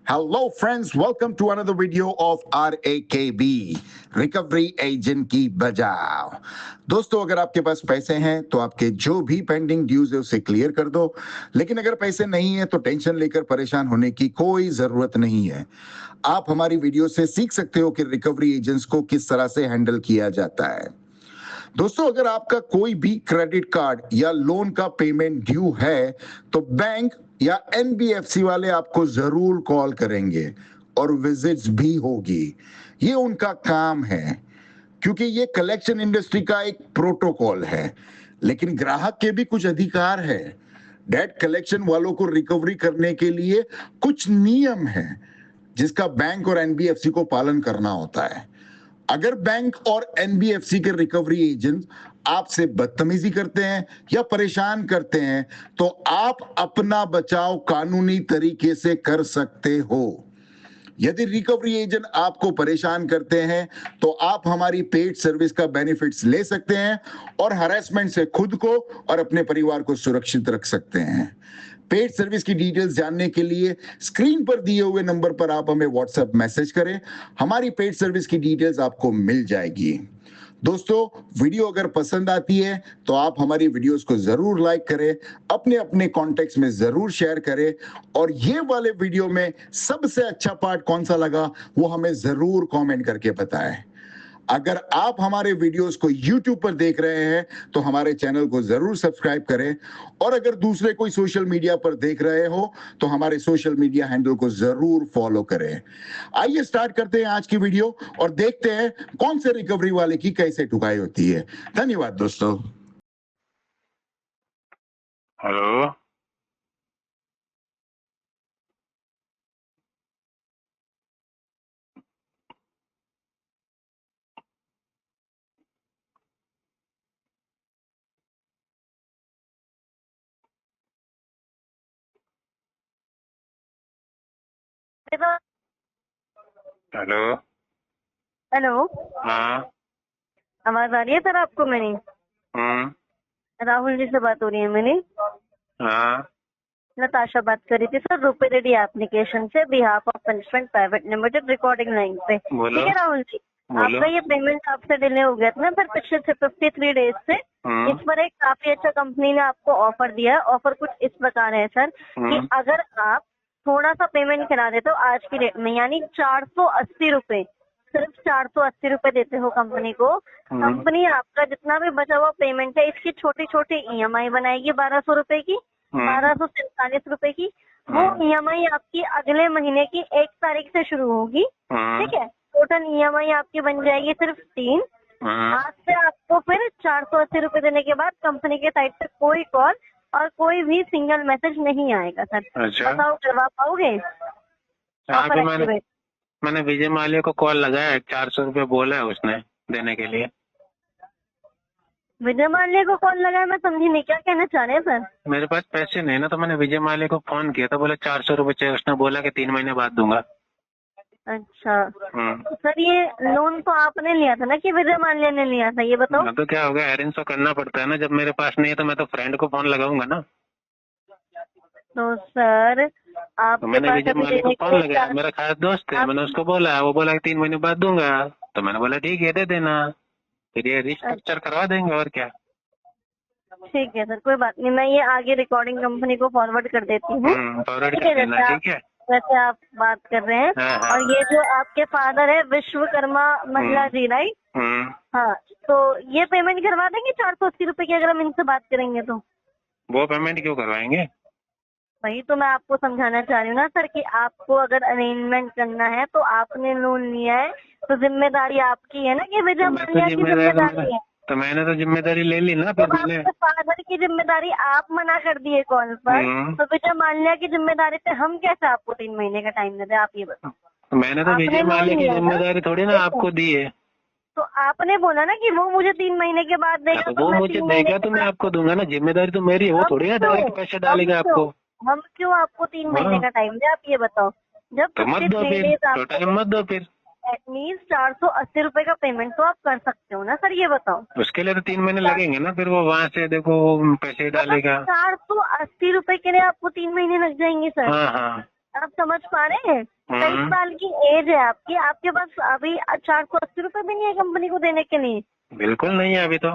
Hello, friends. Welcome to another video of RAKB recovery agent की बजाओ। दोस्तों, अगर आपके पास पैसे हैं तो आपके जो भी पेंडिंग ड्यूज है उसे क्लियर कर दो, लेकिन अगर पैसे नहीं है तो टेंशन लेकर परेशान होने की कोई जरूरत नहीं है। आप हमारी वीडियो से सीख सकते हो कि रिकवरी एजेंट्स को किस तरह से हैंडल किया जाता है। दोस्तों, अगर आपका कोई भी क्रेडिट कार्ड या लोन का पेमेंट ड्यू है तो बैंक या एनबीएफसी वाले आपको जरूर कॉल करेंगे और विजिट्स भी होगी। ये उनका काम है, क्योंकि ये कलेक्शन इंडस्ट्री का एक प्रोटोकॉल है। लेकिन ग्राहक के भी कुछ अधिकार है। डेट कलेक्शन वालों को रिकवरी करने के लिए कुछ नियम है जिसका बैंक और एनबीएफसी को पालन करना होता है। अगर बैंक और एनबीएफसी के रिकवरी एजेंट आपसे बदतमीजी करते हैं या परेशान करते हैं तो आप अपना बचाव कानूनी तरीके से कर सकते हो। यदि रिकवरी एजेंट आपको परेशान करते हैं तो आप हमारी पेड सर्विस का बेनिफिट्स ले सकते हैं और हरासमेंट से खुद को और अपने परिवार को सुरक्षित रख सकते हैं। पेड सर्विस की डिटेल्स जानने के लिए स्क्रीन पर दिए हुए नंबर पर आप हमें व्हाट्सएप मैसेज करें। हमारी पेड सर्विस की डिटेल्स आपको मिल जाएगी। दोस्तों, वीडियो अगर पसंद आती है तो आप हमारी वीडियोस को जरूर लाइक करें, अपने अपने कॉन्टेक्ट्स में जरूर शेयर करें, और ये वाले वीडियो में सबसे अच्छा पार्ट कौन सा लगा वो हमें जरूर कमेंट करके बताएं। अगर आप हमारे वीडियोस को YouTube पर देख रहे हैं तो हमारे चैनल को जरूर सब्सक्राइब करें, और अगर दूसरे कोई सोशल मीडिया पर देख रहे हो तो हमारे सोशल मीडिया हैंडल को जरूर फॉलो करें। आइए स्टार्ट करते हैं आज की वीडियो और देखते हैं कौन से रिकवरी वाले की कैसे ठुकाई होती है। धन्यवाद दोस्तों। हेलो। हेलो। हेलो, हाँ। आवाज आ रही है सर आपको मेरी? राहुल जी से बात हो रही है मेरी। हाँ। नताशा बात कर रही थी सर, रुपए रेडी एप्लीकेशन से, behalf of punishment private limited, recording line पे। ठीक है राहुल जी, आपका ये पेमेंट आपसे डिले हो गया था ना सर पिछले 53 डेज से। इस पर एक काफी अच्छा कंपनी ने आपको ऑफर दिया है। ऑफर कुछ इस प्रकार है सर कि अगर आप थोड़ा सा पेमेंट करा देते हो आज की डेट में, यानी 480 रुपए, सिर्फ 480 रुपए देते हो कंपनी को, कंपनी आपका जितना भी बचा हुआ पेमेंट है इसकी छोटी छोटी ईएमआई बनाएगी 1200 रुपए की, 1247 रुपए की। वो ईएमआई आपकी अगले महीने की 1 तारीख से शुरू होगी। ठीक है, टोटल ईएमआई आपकी बन जाएगी सिर्फ 3। आज से आपको फिर 480 रुपए देने के बाद कंपनी के साइड से कोई कॉल और कोई भी सिंगल मैसेज नहीं आएगा सर। अच्छा। बताओ, करवा पाओगे? मैंने विजय माल्या को कॉल लगाया, 400 रुपए बोला है उसने देने के लिए। विजय माल्या को कॉल लगाया? मैं समझी नहीं, क्या कहना चाह रहे हैं सर? मेरे पास पैसे नहीं ना, तो मैंने विजय माल्या को फोन किया था, बोला 400 रुपए चाहिए। उसने बोला कि 3 महीने बाद दूंगा। अच्छा, तो सर ये लोन तो आपने लिया था ना कि विजय माल्या ने लिया था, ये बताओ। तो क्या हो गया, अरेंज तो करना पड़ता है ना। जब मेरे पास नहीं है तो मैं तो फ्रेंड को फोन लगाऊंगा ना। तो सर आप तो मैंने विजय माल्या को फोन लगाया, मेरा खास दोस्त है, मैंने उसको बोला, वो बोला 3 महीने बाद दूंगा। तो मैंने बोला ठीक है, दे देना, फिर ये रिस्ट्रक्चर करवा देंगे और क्या। ठीक है सर, कोई बात नहीं, मैं ये आगे रिकॉर्डिंग कंपनी को फॉरवर्ड कर देती हूँ। फॉरवर्ड कर देना, ठीक है। वैसे आप बात कर रहे हैं। हाँ। और ये जो आपके फादर है विश्वकर्मा महिला जी, राइट? हाँ, तो ये पेमेंट करवा देंगे 480 रुपए की, अगर हम इनसे बात करेंगे तो। वो पेमेंट क्यों करवाएंगे? वही तो मैं आपको समझाना चाह रही हूँ ना सर कि आपको अगर अरेंजमेंट करना है तो आपने लोन लिया है तो जिम्मेदारी आपकी है ना कि विजय माल्या की जिम्मेदारी है। तो मैंने तो जिम्मेदारी ले ली ना। फिर आपके फादर की जिम्मेदारी आप मना कर दिए कॉल पर, तो विजय माल्या की जिम्मेदारी पे हम कैसे आपको 3 महीने का टाइम देते हैं, आप ये बताओ। तो मैंने तो विजय माल्या की जिम्मेदारी थोड़ी ना आपको दी है। तो आपने बोला ना कि वो मुझे 3 महीने के बाद देगा, तो वो मुझे देगा तो मैं आपको दूंगा ना। जिम्मेदारी तो मेरी है, वो थोड़ी ना डायरेक्ट पैसे डालेगा आपको। हम क्यों आपको 3 महीने का टाइम दे, आप ये बताओ। जब तो मत दो फिर, तो टाइम मत दो फिर। मीन्स 480 रुपए का पेमेंट तो आप कर सकते हो ना सर, ये बताओ। उसके लिए तो 3 महीने लगेंगे ना, फिर वो वहाँ से देखो पैसे डालेगा। 480 रुपए के लिए आपको 3 महीने लग जाएंगे सर? हाँ। आप समझ पा रहे हैं? 23 साल की एज है आपकी, आपके पास अभी 480 रुपए भी नहीं है कंपनी को देने के लिए? बिल्कुल नहीं है अभी तो।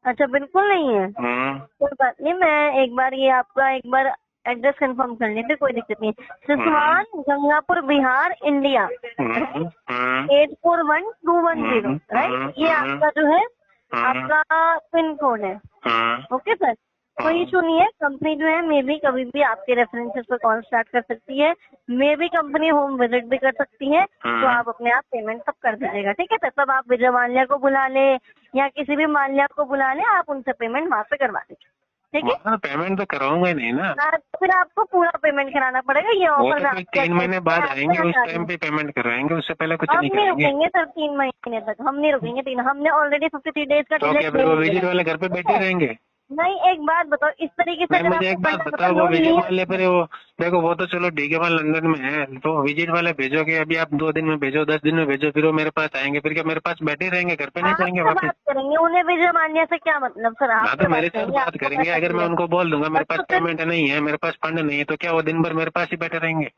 अच्छा, बिल्कुल नहीं है। कोई बात नहीं, मैं एक बार ये आपका एक बार एड्रेस कंफर्म कर लेते, कोई दिक्कत नहीं। Siswan, Gangapur, Bihar, India, 841210, right? ये आपका जो है आपका पिन कोड है। ओके सर, कोई इशू नहीं है। कंपनी जो है मे भी कभी भी आपके रेफरेंसेस पर कॉल स्टार्ट कर सकती है, मे भी कंपनी होम विजिट भी कर सकती है, तो आप अपने आप पेमेंट सब कर दीजिएगा, ठीक है सर? तब आप विजय माल्या को बुला ले या किसी भी माल्या को बुला ले, आप उनसे पेमेंट वहाँ पे करवा दीजिए, ठीक है? पेमेंट तो कराऊंगा ही नहीं ना। फिर आपको पूरा पेमेंट कराना पड़ेगा। ये ऑफर तो 3 महीने बाद आएंगे, उस टाइम पे पेमेंट कराएंगे, उससे पहले कुछ नहीं करेंगे। रुकेंगे सर 3 महीने तक, हम नहीं रुकेंगे 3, हमने ऑलरेडी 53 डेज का तो क्या फिर वो विजिट वाले घर पे बैठे रहेंगे? नहीं, एक बात बताओ, इस तरीके से मुझे एक बात बताओ, वो विजिट वाले फिर वो देखो, वो तो चलो ठीक है, वहाँ लंदन में है, तो विजिट वाले भेजोगे, अभी आप 2 दिन में भेजो, 10 दिन में भेजो, फिर वो मेरे पास आएंगे, फिर क्या मेरे पास बैठे रहेंगे, घर पे नहीं जाएंगे वापस? बात करेंगे, उन्हें विजय मान्या से क्या मतलब सर? हाँ तो मेरे साथ बात करेंगे। अगर मैं उनको बोल दूंगा मेरे पास पेमेंट नहीं है, मेरे पास फंड नहीं है, तो क्या वो दिन भर मेरे पास ही बैठे रहेंगे?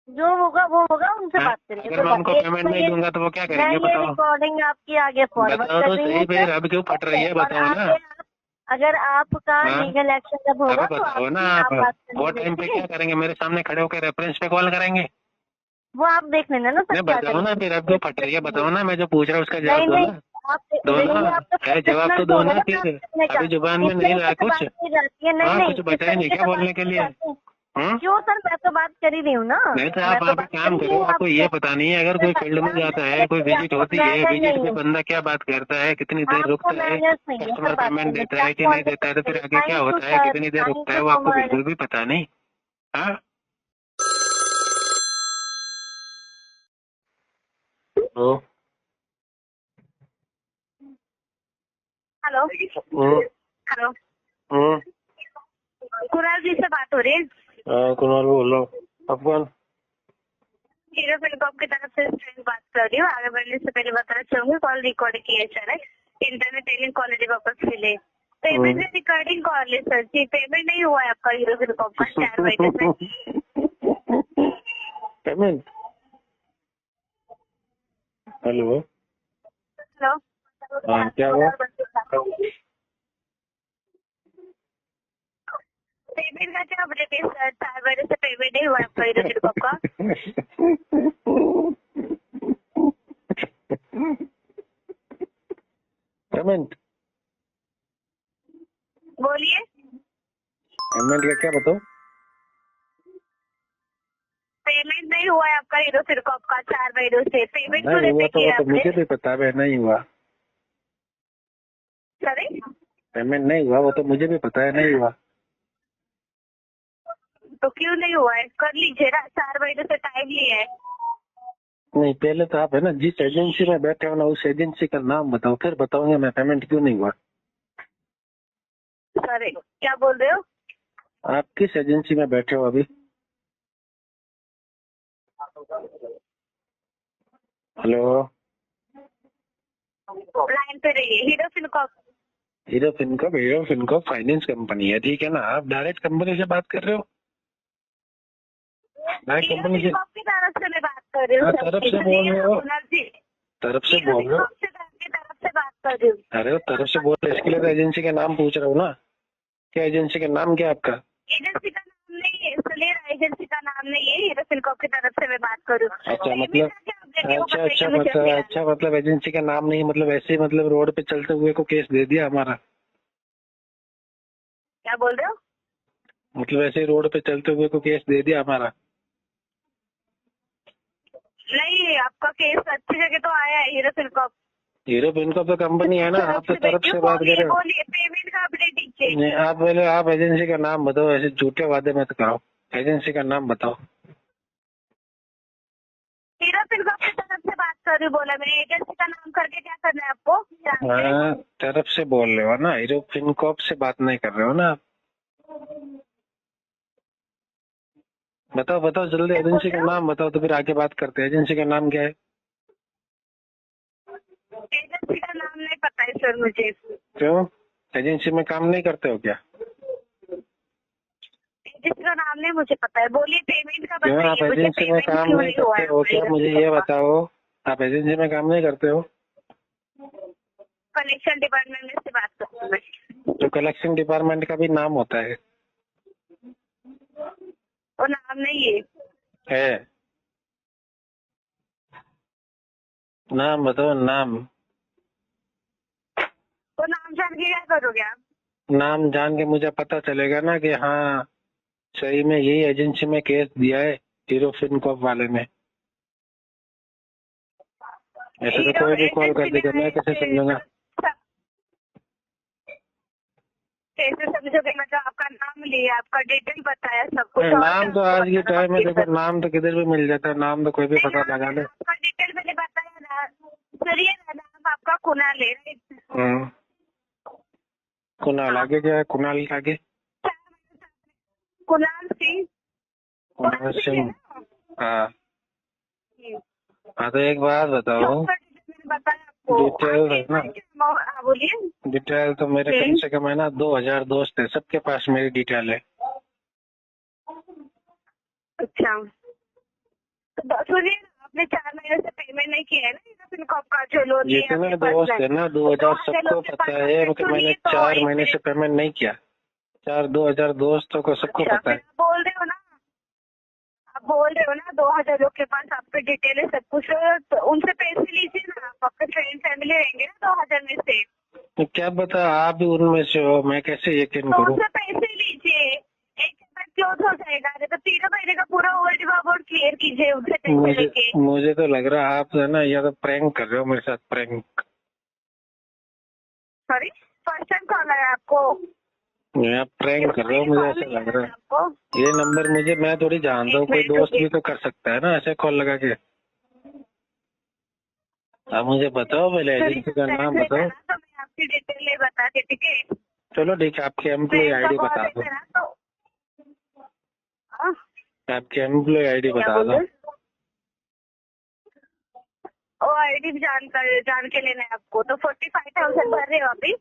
जो होगा वो होगा, उनसे बात करेंगे। अगर मैं उनको पेमेंट नहीं दूंगा तो वो क्या करेंगे बताओ? रिकॉर्डिंग आपकी आगे फॉरवर्ड बताओ तो सही, फिर अब क्यों फट रही है बताओ ना? अगर आपका लीगल एक्शन जब होगा तो बताओ ना आप वो टाइम पे क्या करेंगे? मेरे सामने खड़े होकर रेफरेंस पे कॉल करेंगे? वो आप देख लेना ना सर। बताओ ना फिर, अब क्यों फट रही है बताओ ना? मैं जो पूछ रहा हूँ उसका जवाब दो ना। जवाब तो दो ना फिर, अभी जुबान में नहीं रहा कुछ। कुछ बचा ही नहीं क्या बोलने के लिए? क्यों सर, मैं तो बात कर ही रही हूँ ना। नहीं तो आप काम करो, आपको ये पता नहीं है, अगर कोई फील्ड में जाता है, कोई विजिट होती है, विजिट में बंदा क्या बात करता है, कितनी देर रुकता है, कस्टमर पेमेंट देता है कि नहीं देता है, तो फिर आगे क्या होता है, कितनी देर रुकता है, वो आपको बिल्कुल भी पता नहीं। हाँ हेलो हेलो, कुणाल जी से बात हो रही है? कुणाल बोलो। आप कौन? हीरो फिनकॉर्प की तरफ से बात कर रही हूँ। आगे बढ़ने से पहले बताना चाहूंगी, कॉल रिकॉर्ड किया जा रहा है इंटरनेट टेलिंग क्वालिटी पर्पस के लिए। पेमेंट रिकॉर्डिंग कॉल है सर जी, पेमेंट नहीं हुआ है आपका हीरो फिनकॉर्प का 4 महीने से। पेमेंट? हेलो हेलो, क्या हुआ? पेमेंट का क्या अपडेट है सर? 4 महीने से पेमेंट नहीं हुआ आपका हीरो फिनकॉर्प का। पेमेंट? बोलिए। पेमेंट का क्या बताओ? पेमेंट नहीं हुआ है आपका हीरो फिनकॉर्प का 4 महीनों से। पेमेंट नहीं हुआ तो वो तो मुझे भी पता है नहीं हुआ। सॉरी, पेमेंट नहीं हुआ वो तो मुझे भी पता है नहीं हुआ। तो क्यों नहीं हुआ है? कर लीजिए ना, 4 महीने से टाइम लिया है। नहीं, पहले तो आप है ना जिस एजेंसी में बैठे हो ना, उस एजेंसी का नाम बताओ, फिर बताऊंगा मैं पेमेंट क्यों नहीं हुआ। सॉरी, क्या बोल रहे हो? आप किस एजेंसी में बैठे हो अभी? हेलो, लाइन पे रहिए। Hero Fincorp. Hero Fincorp finance company है, ठीक है ना? आप डायरेक्ट कंपनी से बात कर रहे हो? डायरेक्ट कंपनी से की तरफ से मैं बात कर रही हूँ। तरफ से बोल रहे हो? तरफ से बोल रहे हो? तरफ से बात कर रही हूँ। अरे तरफ से बोल रहे हो, इसके लिए तो एजेंसी का नाम पूछ रहा हूँ ना। क्या एजेंसी का नाम क्या आपका? एजेंसी का नाम नहीं है, सुनिए, एजेंसी का नाम नहीं है, हीरो फिनकॉर्प की तरफ से मैं बात कर रही हूँ। अच्छा मतलब अच्छा मतलब एजेंसी का नाम नहीं, मतलब ऐसे ही मतलब रोड पे चलते हुए को केस दे दिया हमारा? क्या बोल रहे हो? मतलब ऐसे ही रोड पे चलते हुए को केस दे दिया हमारा? नहीं, आपका केस अच्छी जगह तो आया है। हीरो फिनकॉर्प तो कंपनी है ना, आप तो तरफ से बात कर रहे हो। पेमेंट का अपडेट दीजिए। नहीं, आप पहले आप एजेंसी का नाम बताओ, ऐसे झूठे वादे मत कराओ। एजेंसी का नाम बताओ। हीरो फिनकॉर्प की तरफ से बात कर रही हूँ, बोला मैंने। एजेंसी का नाम करके क्या करना है आपको? हाँ, तरफ से बोल रहे हो ना, हीरो फिनकॉर्प से बात नहीं कर रहे हो ना आप? बताओ जल्दी, एजेंसी का नाम बताओ तो फिर आगे बात करते हैं। एजेंसी का नाम क्या है? एजेंसी का नाम नहीं पता है सर मुझे। क्यों, एजेंसी में काम नहीं करते हो क्या? जिसका नाम नहीं मुझे पता है, बोलिए पेमेंट का क्यों आप बताइए मुझे, एजेंसी में पेमेंट काम क्यों नहीं नहीं हुआ करते है हो क्या? हमारी मुझे तरफ ये से? बताओ, आप एजेंसी में काम नहीं करते हो? कलेक्शन डिपार्टमेंट में से बात करती हूँ मैं। तो कलेक्शन डिपार्टमेंट का भी नाम होता है। वो नाम नहीं है। नाम बताओ, नाम। वो नाम जान के क्या करोगे आप? नाम जान के मुझे पता चलेगा ना कि हाँ सही में यही एजेंसी में केस दिया है हीरो फिनकॉर्प वाले ने। ऐसे तो कोई भी कॉल कर देगा, मैं कैसे समझूंगा? कैसे समझोगे? मतलब आपका नाम लिया, आपका डिटेल बताया, सब कुछ। नाम तो आज के टाइम में देखो, नाम तो किधर भी मिल जाता है, नाम तो कोई भी पता लगा ले। आपका डिटेल मैंने बताया ना, सुनिए ना, नाम आपका कुणाल है। कुणाल आगे क्या है? कुणाल के आगे कुणाल सिंह। कुणाल सिंह। हाँ हाँ, तो एक बात बताओ, डिटेल है ना, बोलिए। डिटेल तो मेरे कम से कम है ना 2000 दोस्त है, सबके पास मेरी डिटेल है। अच्छा, तो सुनिए, आपने 4 महीने से पेमेंट नहीं किया है ना फिनकॉर्प का जो लोन लिया? जितने दोस्त है ना 2000 सबको पता है कि मैंने 4 महीने से पेमेंट नहीं किया। 2000 दोस्तों को सबको पता है। बोल रहे हो ना, आप बोल रहे हो ना 2000 लोग के पास आपके डिटेल है, सब कुछ, तो उनसे पैसे लीजिए ना। आप अपने फ्रेंड फैमिली रहेंगे ना 2000 में से, तो क्या बता, आप भी उनमें से हो, मैं कैसे यकीन तो करूं? उनसे पैसे लीजिए। एक बार क्लोज हो जाएगा, नहीं तो 3 महीने का पूरा ओवर क्लियर कीजिए उनसे पैसे लेके। मुझे तो लग रहा है आप है ना या तो प्रैंक कर रहे हो मेरे साथ, prank. Sorry, first time call आया आपको? आप प्रैंक कर रहे हो, मुझे ऐसा लग रहा है। आपको ये नंबर मुझे, मैं थोड़ी जानता हूँ, कोई दोस्त भी तो कर सकता है ना ऐसे कॉल लगा के। आप मुझे बताओ, पहले एजेंसी का नाम बताओ। तो मैं आपकी डिटेल बता के, ठीक है? चलो ठीक है, आपकी एम्प्लॉय आईडी बता दो। आपकी एम्प्लॉय आईडी बता दो। ओ आईडी जान के लेना है आपको, तो 45,000 भर रहे हो अभी?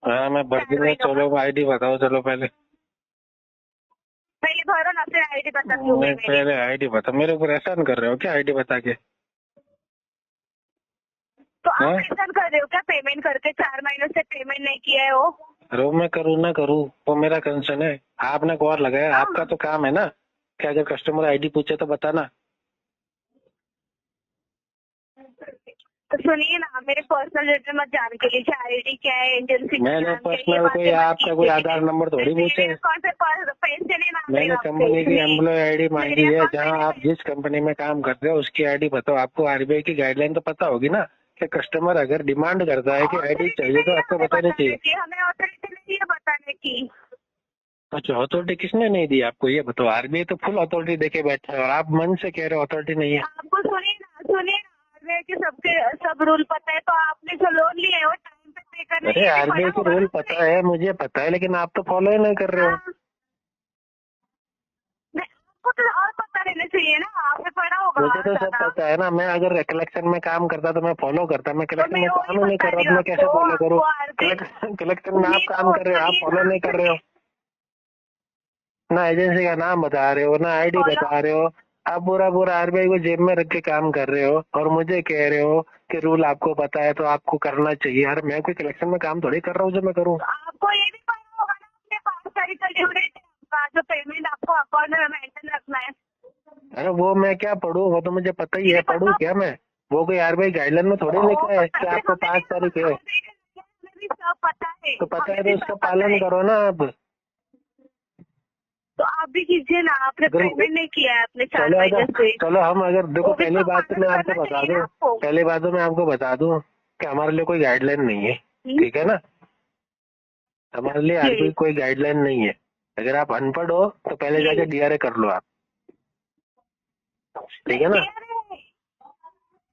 हाँ मैं भर दूंगा, चलो आईडी बताओ। चलो पहले भरो ना, फिर आईडी बताती हूँ मैं। पहले आईडी बताओ, मेरे ऊपर एहसान कर रहे हो क्या आईडी बता के? तो आप एहसान कर रहे हो क्या? पेमेंट करके 4 महीनों से पेमेंट नहीं किया है वो? अरे मैं करूँ ना करूँ वो मेरा कंसर्न है। आपने कॉल लगाया, आपका तो काम है ना कि अगर कस्टमर आईडी पूछे तो बताना। तो सुनिए ना, मेरे पर्सनल डिटेल मत जान के लीजिए, आईडी क्या है, एजेंसी। मैंने पर्सनल कोई आपका कोई आधार नंबर थोड़ी पूछे। कौन से पैसे नहीं मांग रहे मैंने हो कंपनी की एम्प्लॉय आईडी मांगी है, जहाँ आपसे। आप जिस कंपनी में काम करते हो उसकी आईडी बताओ। आपको आरबीआई की गाइडलाइन तो पता होगी ना कि कस्टमर अगर डिमांड करता है कि आईडी चाहिए तो आपको बतानी चाहिए। हमें ऑथोरिटी नहीं है बताने की। अच्छा, अथॉरिटी किसने नहीं दी आपको ये बताओ? आरबीआई तो फुल अथॉरिटी देके बैठा है और आप मन से कह रहे हो अथॉरिटी नहीं है। आपको सुनिए ना, आरबीआई के सब रूल पता है, तो आपने जो लोन लिया है वो टाइम पे पे करना है। अरे आरबीआई के रूल पता है, मुझे पता है, लेकिन आप तो फॉलो ही नहीं कर रहे हो। आपको तो और पता रहना चाहिए ना, आपने पढ़ा होगा। मुझे तो सब पता है ना, मैं अगर कलेक्शन में काम करता तो मैं फॉलो करता। मैं कलेक्शन में काम ही नहीं कर रहा, मैं कैसे फॉलो करूँ? कलेक्शन में आप काम कर रहे हो, आप फॉलो नहीं कर रहे हो ना। एजेंसी का नाम बता रहे हो ना, आईडी बता रहे हो। आप पूरा आरबीआई को जेब में रख के काम कर रहे हो और मुझे कह रहे हो कि रूल आपको पता है तो आपको करना चाहिए। यार मैं कोई कलेक्शन में काम थोड़ी कर रहा हूँ जो मैं करूँ। आपको ये भी पता होगा ना, अपने 5 तारीख का ड्यू डेट है, जो पेमेंट आपको अकाउंट में मेंशन रखना है। अरे वो मैं क्या पढ़ूँ, वो तो मुझे पता ही है। पढ़ूँ क्या मैं? वो कोई आरबीआई गाइडलाइन में थोड़ी लिखा है कि आपको 5 तारीख है। सब पता है, तो पता है तो उसका पालन करो ना आप। तो आप भी कीजिए ना, आपने पेमेंट नहीं किया है अपने 4 महीने से। चलो हम अगर देखो, पहली बात तो मैं आपको बता दूं, पहली बात तो मैं आपको बता दूं कि हमारे लिए कोई गाइडलाइन नहीं है, ठीक है ना? हमारे लिए आरबीआई कोई गाइडलाइन नहीं है। अगर आप अनपढ़ हो तो पहले जाके डीआरए कर लो आप, ठीक है ना?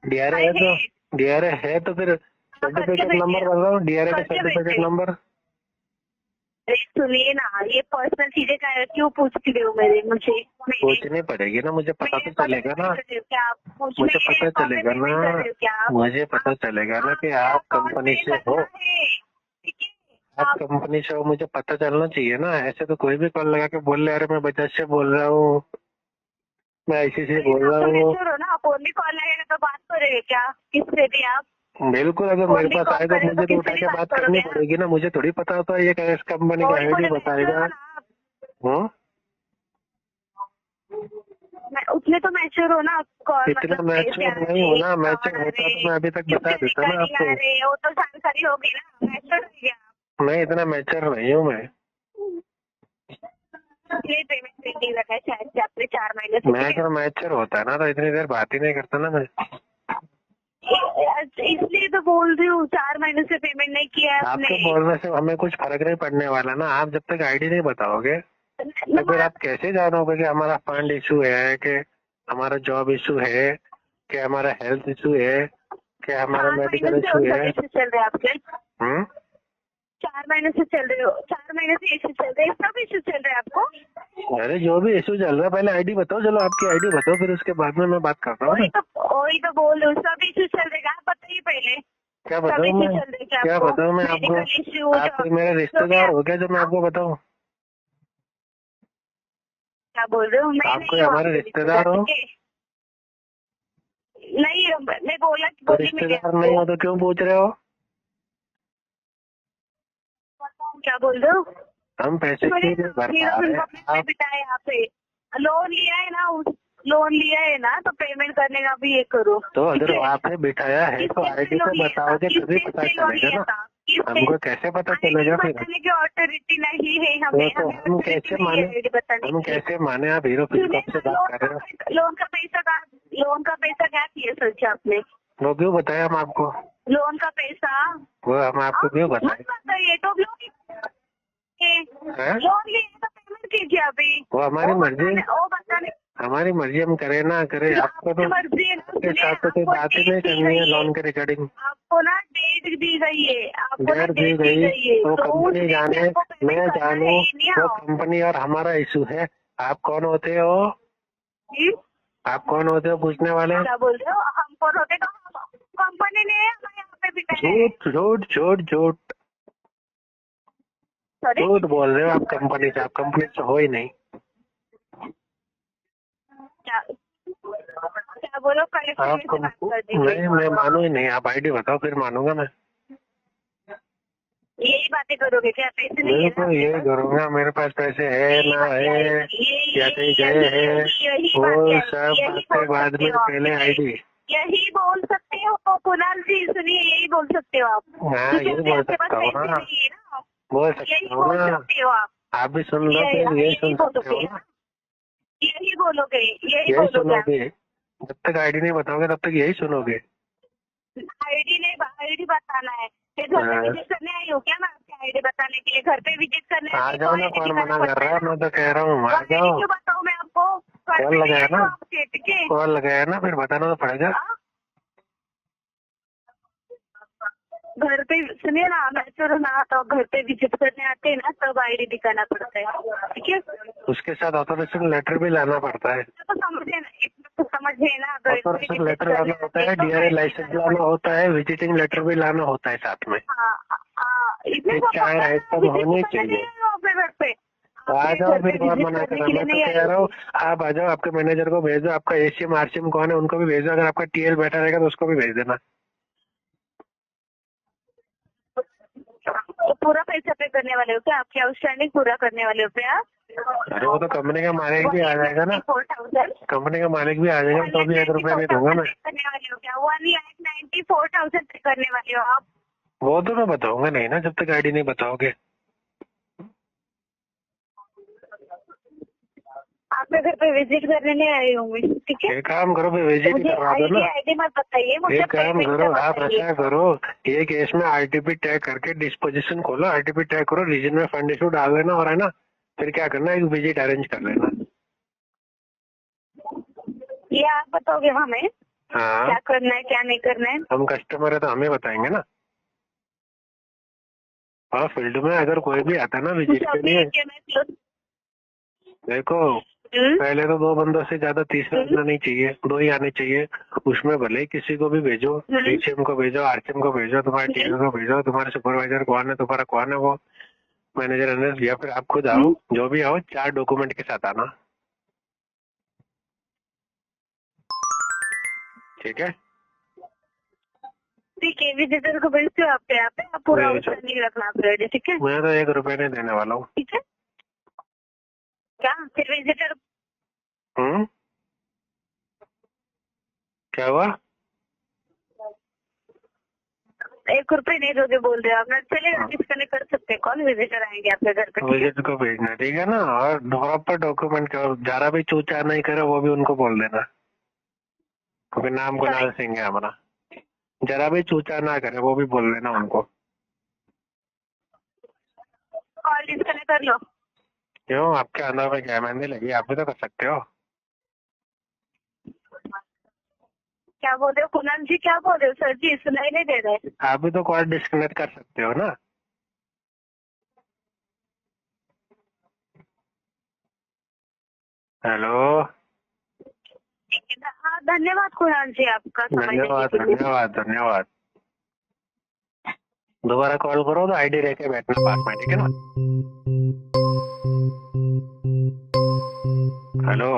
डीआरए है तो फिर सर्टिफिकेट नंबर बताओ, डीआरए का सर्टिफिकेट नंबर। सुनिए ना, ये पर्सनल चीजें क्यों पूछती हो मुझे? पूछनी पड़ेगी ना, मुझे पता तो चलेगा ना। मुझे पता चलेगा ना, मुझे पता चलेगा ना कि आप कंपनी से हो। आप कंपनी से हो, मुझे पता चलना चाहिए ना। ऐसे तो कोई भी कॉल लगा के बोल ले अरे मैं बजाज से बोल रहा हूँ, मैं ICICI बोल रहा हूँ। ना आप ओनली कॉल लगेगा तो बात करेंगे क्या किससे भी आप? बिल्कुल, अगर मेरे पास आए तो मुझे तो उठा के बात करनी पड़ेगी ना। मुझे थोड़ी पता होता है ये कैसे कंपनी का हेड ही बताएगा। उतने तो मैच्योर हो ना कॉल, इतना मैच्योर नहीं हो ना। मैच्योर होता तो मैं अभी तक बता देता ना आपको। वो तो जानकारी होगी ना, मैच्योर हो गया। नहीं, इतना मैच्योर नहीं हूँ मैं। पेमेंट पेंडिंग रखा है शायद से आपने 4 महीने से। मैं अगर मैच्योर होता ना तो इतनी देर बात ही नहीं करता ना मैं। इसलिए तो बोल रही हूँ 4 महीने से पेमेंट नहीं किया है आपने। आपके बोलने से हमें कुछ फर्क नहीं पड़ने वाला ना। आप जब तक ID नहीं बताओगे तो फिर आप कैसे जानोगे कि हमारा फंड इशू है, कि हमारा जॉब इशू है, कि हमारा हेल्थ इशू है, कि हमारा मेडिकल इशू है। चल रहे आपके 4 महीने से चल रहे हो, 4 महीने से इशू चल रहे हैं, सब इशू चल रहे हैं आपको। अरे जो भी इशू चल रहा है पहले ID बताओ। चलो आपकी ID बताओ, फिर उसके बाद में मैं बात करता हूँ। वही तो बोल रही हूँ, सब इशू चल रहे हैं। आप बताइए पहले क्या बताऊँ मैं? क्या बताऊँ मैं आपको? आप कोई मेरा रिश्तेदार हो क्या जो मैं आपको बताऊँ? क्या बोल रहे हो? आप कोई हमारे रिश्तेदार हो? नहीं, मैं बोला तो रिश्तेदार नहीं हो तो क्यों पूछ रहे हो? क्या बोल रहे हो? हम पैसे क्यों नहीं भर पा रहे? आप यहाँ पे लोन लिया है ना, लोन लिया है ना, तो पेमेंट करने का भी ये करो। तो अगर आपने बिठाया है तो ID से बताओगे तभी पता चलेगा ना। हमको कैसे पता चलेगा फिर? बताने की ऑथोरिटी नहीं है हमें। तो हम कैसे माने आप हीरो फिर कब से बात कर रहे हो? लोन का पैसा क्या किया सोचा आपने? वो क्यों बताया हम आपको? लोन का पैसा वो हम आपको क्यों बताए? तो लोन लिए तो पेमेंट कीजिए अभी। वो हमारी मर्जी, वो बताने हमारी मर्जी, हम करे ना करे। आपको तो आपके साथ तो कोई बात ही नहीं करनी है लोन के रिगार्डिंग। आपको ना डेट दी गई है, आपको डेट दी गई, वो कंपनी जाने, मैं जानूं वो कंपनी और हमारा इशू है। आप कौन होते हो? आप कौन होते हो पूछने वाले? क्या बोल रहे हो? हम कौन होते? कंपनी ने यहाँ पे भी झूठ झूठ झूठ झूठ झूठ बोल रहे हो आप कंपनी से। आप कंपनी से हो ही नहीं। क्या बोलो? आपको नहीं, मैं मानू ही नहीं। आप ID बताओ फिर मानूंगा मैं। यही बातें करोगे क्या? पैसे नहीं है ना? यही करूँगा। मेरे पास पैसे है ना है या कहीं गए हैं, वो सब बातें बाद में, पहले ID। यही बोल सकते हो कुणाल जी, सुनिए, यही बोल सकते हो आप। हाँ, यही बोल सकता हूँ ना, बोल सकते हो ना। आप भी सुन लो फिर, यही सुन सकते हो ना। यही बोलोगे, यही सुनोगे। जब तक ID नहीं बताओगे तब तक यही सुनोगे। ID बताना है। घर पे विजिट करने आई हो क्या? मैं आपकी ID बताने के लिए घर पे विजिट करने आ जाओ ना। कौन मना कर रहा है? मैं तो कह रहा हूँ आ जाओ। क्यों बताऊँ मैं आपको? कॉल लगाया ना, कॉल लगाया ना, फिर बताना तो पड़ेगा। घर पे सुनिए ना, मैच्योर ना तो घर पे विजिट करने आते हैं ना, तब ID दिखाना पड़ता है, ठीक है? उसके साथ ऑथोराइजेशन लेटर भी लाना पड़ता है। तो समझे ना, ऑथोराइजेशन लेटर लाना होता है, DRA लाइसेंस लाना होता है, विजिटिंग लेटर भी लाना होता है साथ में। चार आइटम होने चाहिए। घर पे आ जाओ फिर, कौन मना कर रहा है? मैं तो कह रहा हूँ आप आ जाओ। आपके मैनेजर को भेज दो, आपका ACM RCM कौन है उनको भी भेज दो। अगर आपका TL बैठा रहेगा तो उसको भी भेज देना। पूरा पैसा पे करने वाले हो क्या? आपकी आउटस्टैंडिंग पूरा करने वाले हो क्या? अरे वो तो कंपनी का मालिक भी आ जाएगा ना। कंपनी का मालिक भी आ जाएगा तो भी 1 रुपया नहीं दूंगा मैं। करने वाले हो क्या? 1,94,000 करने वाले हो आप? वो तो मैं बताऊंगा नहीं ना जब तक ID नहीं बताओगे। आपके घर पे विजिट करने नहीं आई होंगी, ठीक है? एक काम करो, विजिट करवा दो ना। ID मत बताइए मुझे। एक काम करो, आप ऐसा करो, ये केस में RTP टैग करके डिस्पोजिशन खोलो, RTP टैग करो, रीजन में फंड इशू डाल देना, और है ना फिर क्या करना, एक विजिट अरेंज कर लेना। ये आप बताओगे हमें? हाँ, क्या करना है क्या नहीं करना है? हम कस्टमर है तो हमें बताएंगे ना। और फील्ड में अगर कोई भी आता ना विजिट के लिए, देखो पहले तो 2 बंदों से ज्यादा तीसरा आना नहीं चाहिए, 2 ही आने चाहिए। उसमें भले ही किसी को भी भेजो, ACM को भेजो, RCM को भेजो, तुम्हारे TL को भेजो, तुम्हारे सुपरवाइजर कौन है, तुम्हारा कौन है वो मैनेजर अंदर, या फिर आप खुद आओ, जो भी आओ 4 डॉक्यूमेंट के साथ आना, ठीक है? ठीक है, विजिटर को भेजते हो आप यहाँ पे, आप पूरा नहीं रखना आप रेडी, ठीक है? मैं तो 1 रुपए नहीं देने वाला हूँ। ठीक है, क्या फिर विजिटर? क्या हुआ? 1 रुपए नहीं दोगे बोल रहे हो आप ना, चलेगा, डिस्कनेक्ट कर सकते हैं कॉल, विजिटर आएंगे आपके घर पे। विजिटर को भेजना, ठीक है ना? और प्रॉपर डॉक्यूमेंट का जरा भी चूचा नहीं करे वो भी उनको बोल देना, क्योंकि नाम कुणाल सिंह है हमारा। जरा भी चूचा ना करे वो भी बोल देना उनको। कॉल डिस्कनेक्ट कर लो। क्यों, आपके अंदर में क्या मेहंदी लगी? आप भी तो कर सकते हो। क्या बोल रहे हो कुणाल जी, क्या बोल रहे हो सर जी, सुनाई नहीं दे रहे। आप भी तो कॉल डिस्कनेक्ट कर सकते हो ना। हेलो, हाँ धन्यवाद कुणाल जी आपका। धन्यवाद धन्यवाद धन्यवाद। दोबारा कॉल करो तो आईडी रह के बैठना पास में, ठीक है ना? हेलो।